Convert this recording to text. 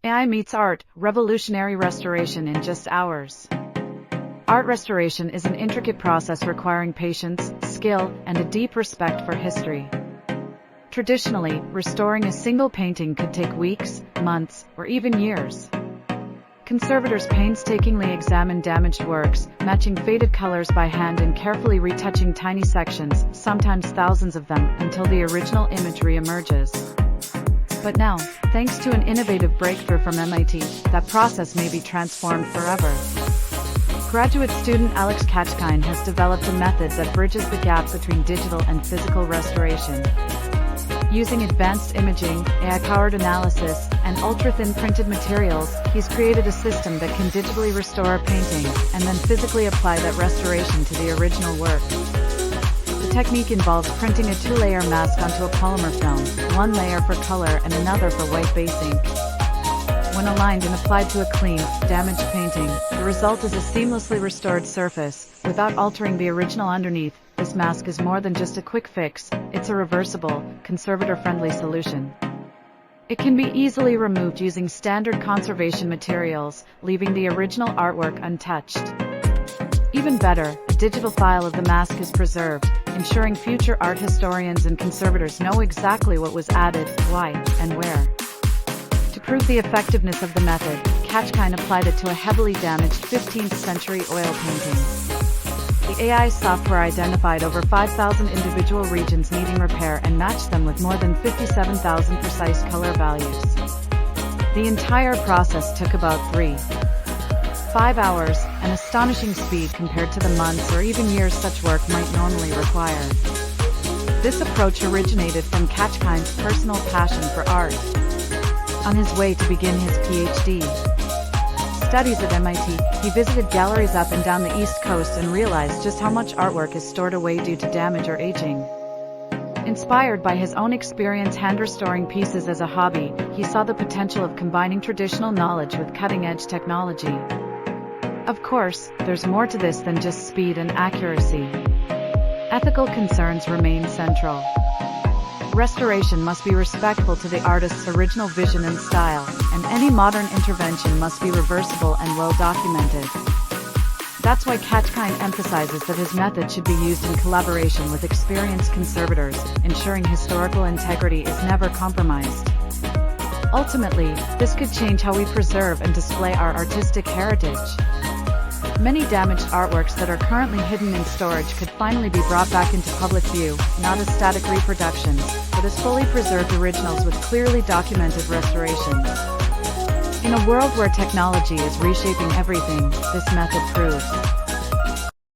AI meets art, revolutionary restoration in just hours. Art restoration is an intricate process requiring patience, skill, and a deep respect for history. Traditionally, restoring a single painting could take weeks, months, or even years. Conservators painstakingly examine damaged works, matching faded colors by hand and carefully retouching tiny sections, sometimes thousands of them, until the original image reemerges. But now, thanks to an innovative breakthrough from MIT, that process may be transformed forever. Graduate student Alex Kachkine has developed a method that bridges the gap between digital and physical restoration. Using advanced imaging, AI-powered analysis, and ultra-thin printed materials, he's created a system that can digitally restore a painting, and then physically apply that restoration to the original work. The technique involves printing a two-layer mask onto a polymer film, one layer for color and another for white base ink. When aligned and applied to a clean, damaged painting, the result is a seamlessly restored surface, without altering the original underneath. This mask is more than just a quick fix, it's a reversible, conservator-friendly solution. It can be easily removed using standard conservation materials, leaving the original artwork untouched. Even better, a digital file of the mask is preserved, ensuring future art historians and conservators know exactly what was added, why, and where. To prove the effectiveness of the method, Kachkine applied it to a heavily damaged 15th century oil painting. The AI software identified over 5,000 individual regions needing repair and matched them with more than 57,000 precise color values. The entire process took about 3.5 hours, an astonishing speed compared to the months or even years such work might normally require. This approach originated from Kachkine's personal passion for art. On his way to begin his PhD studies at MIT, he visited galleries up and down the East Coast and realized just how much artwork is stored away due to damage or aging. Inspired by his own experience hand-restoring pieces as a hobby, he saw the potential of combining traditional knowledge with cutting-edge technology. Of course, there's more to this than just speed and accuracy. Ethical concerns remain central. Restoration must be respectful to the artist's original vision and style, and any modern intervention must be reversible and well documented. That's why Kachkine emphasizes that his method should be used in collaboration with experienced conservators, ensuring historical integrity is never compromised. Ultimately, this could change how we preserve and display our artistic heritage. Many damaged artworks that are currently hidden in storage could finally be brought back into public view, not as static reproductions, but as fully preserved originals with clearly documented restorations. In a world where technology is reshaping everything, this method proves